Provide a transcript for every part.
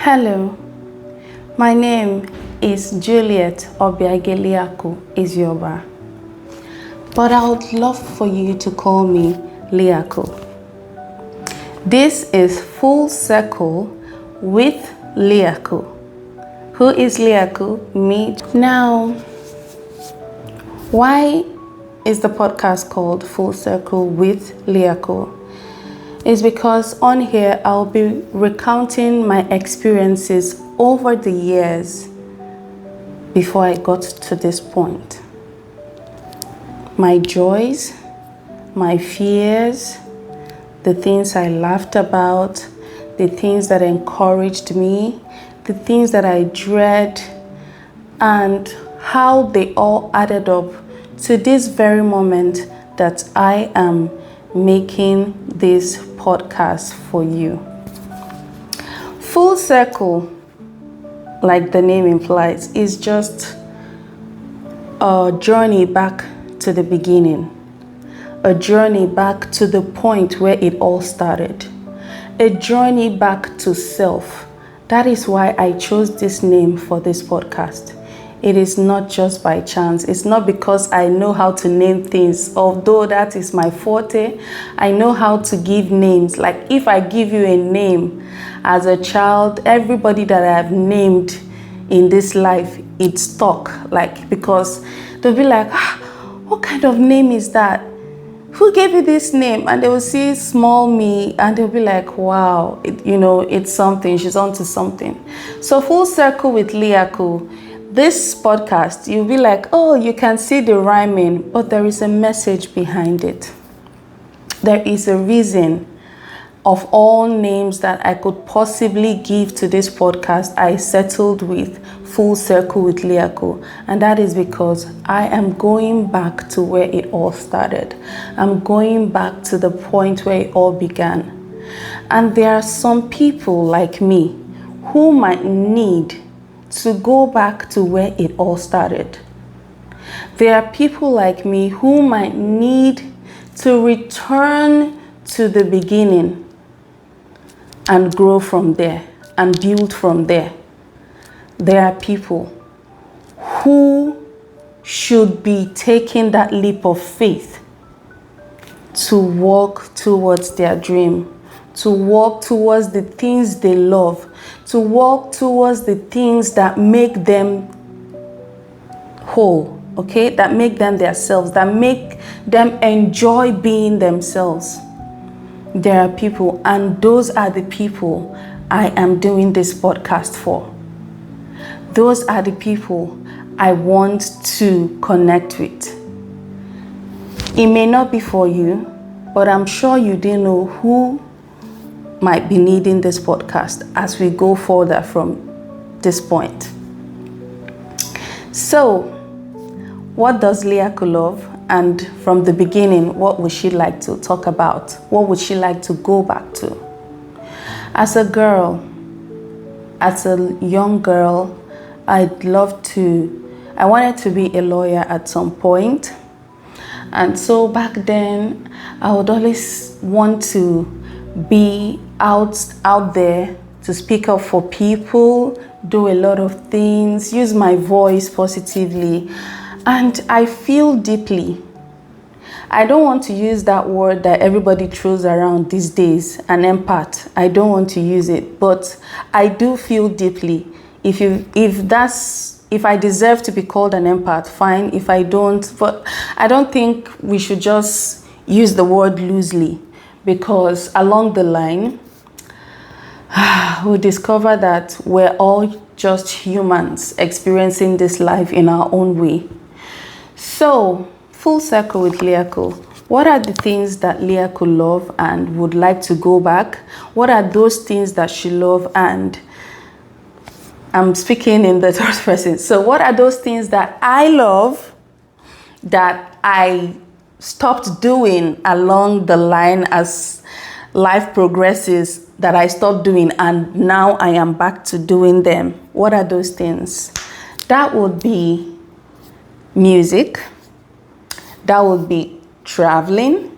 Hello, my name is Juliet Obiage Liaku Izioba, but I would love for you to call me Liaku. This is Full Circle with Liaku. Who is Liaku? Me. Now, why is the podcast called Full Circle with Liaku? Is because on here I'll be recounting my experiences over the years before I got to this point. My joys, my fears, the things I laughed about, the things that encouraged me, the things that I dread, and how they all added up to this very moment that I am making this podcast for you. Full circle, like the name implies, is just a journey back to the beginning, a journey back to the point where it all started, a journey back to self. That is why I chose this name for this podcast. It is not just by chance. It's not because I know how to name things, although that is my forte. I know how to give names. Like if I give you a name as a child, everybody that I have named in this life, it stuck. Like, because they'll be like, what kind of name is that? Who gave you this name? And they will see small me and they'll be like, wow, it's something. She's onto something. So Full Circle with Liaku. This podcast, you'll be like, oh, you can see the rhyming, but there is a message behind it. There is a reason. Of all names that I could possibly give to this podcast, I settled with Full Circle with Liaku. And that is because I am going back to where it all started. I'm going back to the point where it all began. And there are some people like me who might need to go back to where it all started. There are people like me who might need to return to the beginning and grow from there and build from there. There are people who should be taking that leap of faith to walk towards their dream, to walk towards the things they love, to walk towards the things that make them whole, okay? That make them themselves, that make them enjoy being themselves. There are people, and those are the people I am doing this podcast for. Those are the people I want to connect with. It may not be for you, but I'm sure you didn't know who might be needing this podcast as we go further from this point. So, what does Liaku love? And from the beginning, what would she like to talk about? What would she like to go back to? As a girl, as a young girl, I wanted to be a lawyer at some point. And so back then, I would always want to be out there to speak up for people, do a lot of things, use my voice positively. And I feel deeply. I don't want to use that word that everybody throws around these days, an empath. I don't want to use it, but I do feel deeply. If I deserve to be called an empath, fine. If I don't, but I don't think we should just use the word loosely, because along the line, we'll discover that we're all just humans experiencing this life in our own way. So, Full Circle with Liaku. What are the things that Liaku love and would like to go back? What are those things that she love? And I'm speaking in the third person. So what are those things that I love that I stopped doing along the line as life progresses, that I stopped doing and now I am back to doing them? What are those things? That would be music. That would be traveling.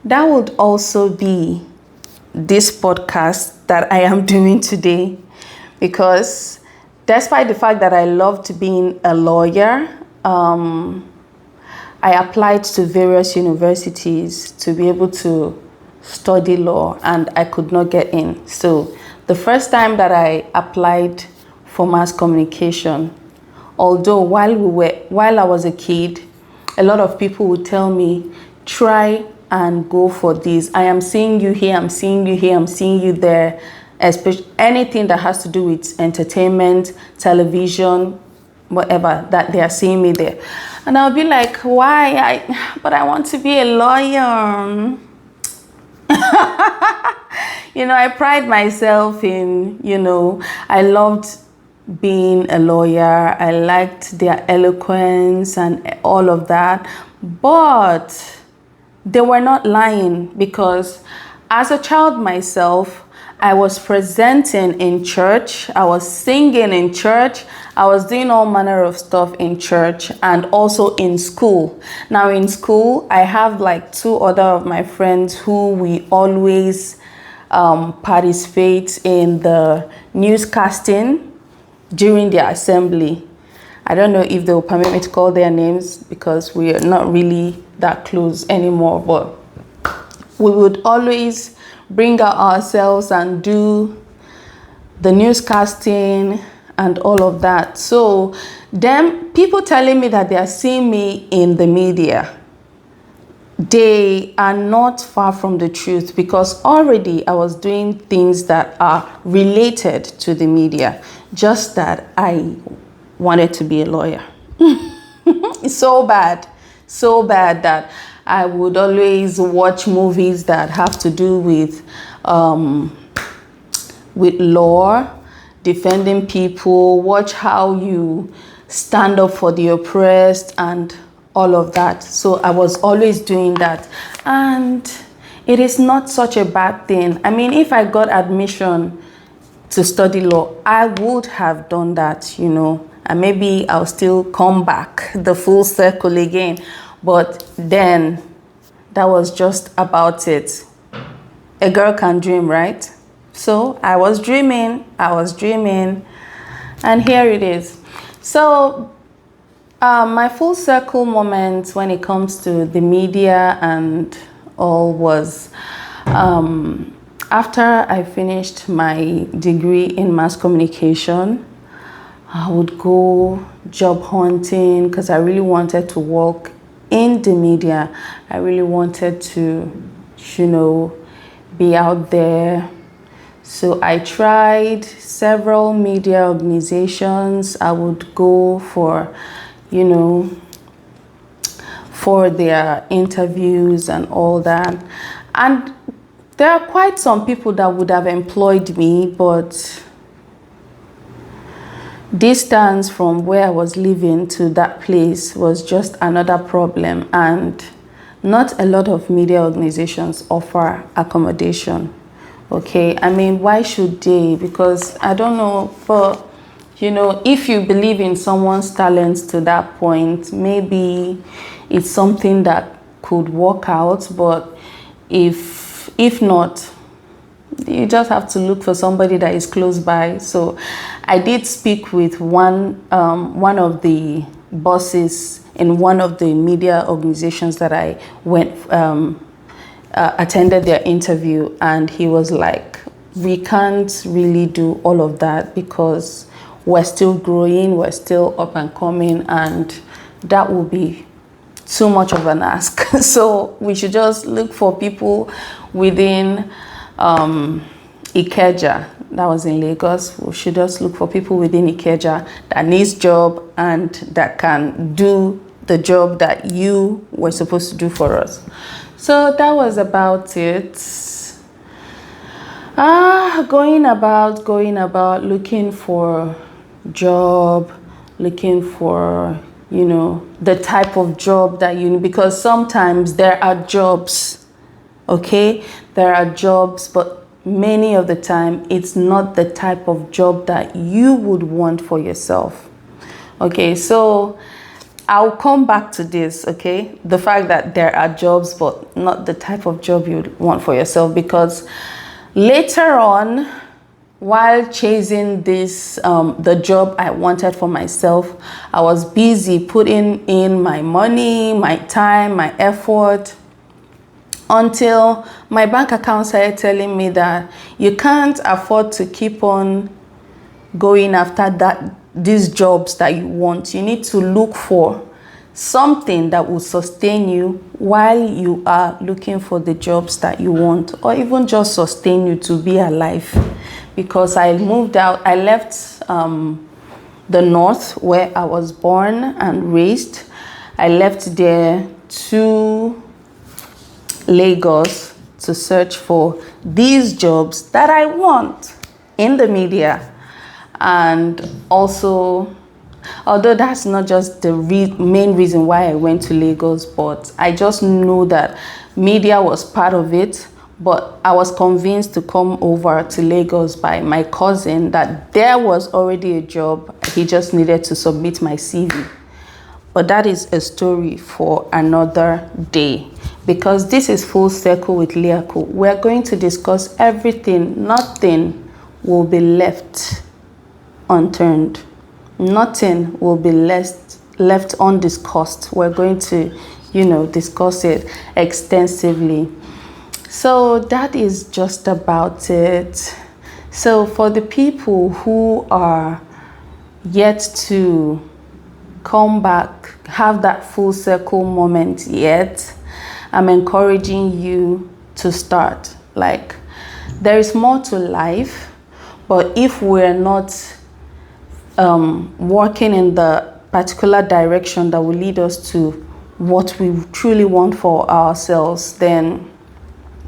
That would also be this podcast that I am doing today, because despite the fact that I loved being a lawyer, I applied to various universities to be able to study law, and I could not get in. So the first time that I applied for mass communication, although while I was a kid, a lot of people would tell me, try and go for this. I am seeing you here, I'm seeing you here, I'm seeing you there. Especially anything that has to do with entertainment, television, whatever, that they are seeing me there. And I'll be like, why? But I want to be a lawyer. I pride myself in, I loved being a lawyer. I liked their eloquence and all of that. But they were not lying, because as a child myself, I was presenting in church, I was singing in church, I was doing all manner of stuff in church and also in school. Now in school, I have like 2 other of my friends who we always participate in the newscasting during the assembly. I don't know if they will permit me to call their names because we are not really that close anymore, but we would always bring out ourselves and do the newscasting and all of that. So them people telling me that they are seeing me in the media, they are not far from the truth, because already I was doing things that are related to the media, just that I wanted to be a lawyer. It's so bad that I would always watch movies that have to do with law, defending people, watch how you stand up for the oppressed and all of that. So I was always doing that. And it is not such a bad thing. I mean, if I got admission to study law, I would have done that, and maybe I'll still come back the full circle again. But then that was just about it. A girl can dream, right? So I was dreaming, and here it is. So my full circle moment when it comes to the media and all was after I finished my degree in mass communication. I would go job hunting because I really wanted to work in the media. I really wanted to, be out there. So I tried several media organizations. I would go for, for their interviews and all that. And there are quite some people that would have employed me, but distance from where I was living to that place was just another problem, and not a lot of media organizations offer accommodation. Okay, I mean, why should they? Because I don't know, but if you believe in someone's talents to that point, maybe it's something that could work out. But if not, you just have to look for somebody that is close by. So I did speak with one of the bosses in one of the media organizations that I went attended their interview, and he was like, we can't really do all of that because we're still growing, we're still up and coming, and that will be too much of an ask. So we should just look for people within Ikeja. That was in Lagos. We should just look for people within Ikeja that needs job and that can do the job that you were supposed to do for us. So that was about it. Going about looking for job, looking for, the type of job that you need, because sometimes there are jobs, okay? There are jobs, but many of the time it's not the type of job that you would want for yourself. Okay, so I'll come back to this, okay? The fact that there are jobs, but not the type of job you'd want for yourself, because later on, while chasing this, the job I wanted for myself, I was busy putting in my money, my time, my effort, until my bank account started telling me that you can't afford to keep on going after these jobs that you want. You need to look for something that will sustain you while you are looking for the jobs that you want, or even just sustain you to be alive. Because I moved out, I left the north where I was born and raised. I left there to Lagos to search for these jobs that I want in the media. And also, although that's not just the main reason why I went to Lagos, but I just know that media was part of it. But I was convinced to come over to Lagos by my cousin that there was already a job. He just needed to submit my CV. But that is a story for another day, because this is Full Circle with Liaku. We're going to discuss everything. Nothing will be left unturned. Nothing will be left undiscussed. We're going to, discuss it extensively. So that is just about it. So for the people who are yet to come back, have that full circle moment yet, I'm encouraging you to start. Like, there is more to life, but if we're not working in the particular direction that will lead us to what we truly want for ourselves, then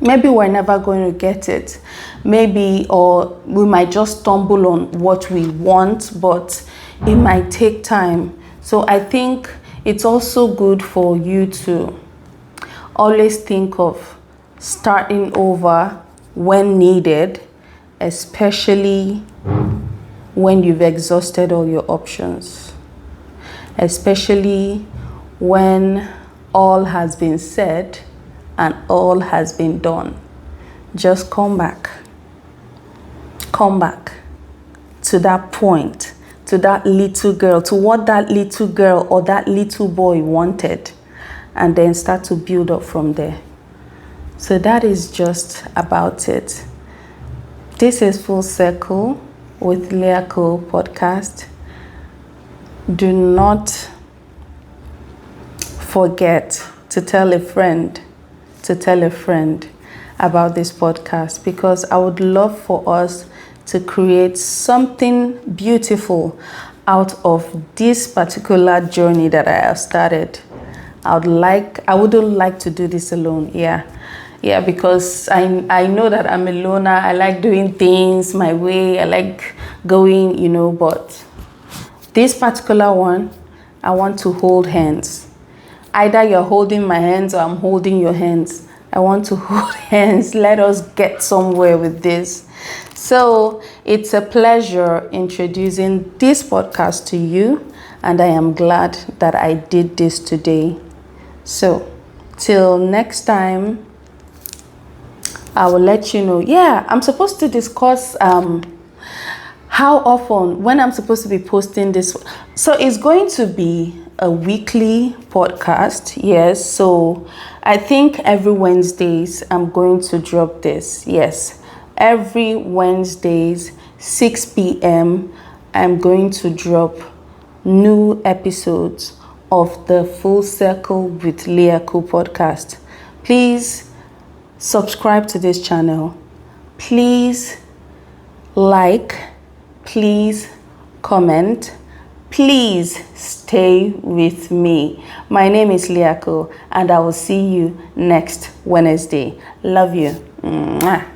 maybe we're never going to get it. Maybe, or we might just stumble on what we want, but it might take time. So I think it's also good for you to always think of starting over when needed, especially when you've exhausted all your options, especially when all has been said and all has been done. Just come back to that point, to that little girl, to what that little girl or that little boy wanted, and then start to build up from there. So that is just about it. This is Full Circle with Liaku podcast. Do not forget to tell a friend about this podcast, because I would love for us to create something beautiful out of this particular journey that I have started. I wouldn't like to do this alone. Yeah, because I know that I'm a loner. I like doing things my way. I like going, but this particular one, I want to hold hands. Either you're holding my hands or I'm holding your hands. I want to hold hands. Let us get somewhere with this. So it's a pleasure introducing this podcast to you, and I am glad that I did this today. So till next time, I will let you know. I'm supposed to discuss how often, when I'm supposed to be posting this. So it's going to be a weekly podcast. Yes. So I think every Wednesdays I'm going to drop this. Yes. Every Wednesdays, 6 p.m. I'm going to drop new episodes of the Full Circle with Liaku podcast. Please subscribe to this channel. Please like. Please comment. Please stay with me. My name is Liaku, and I will see you next Wednesday. Love you. Mwah.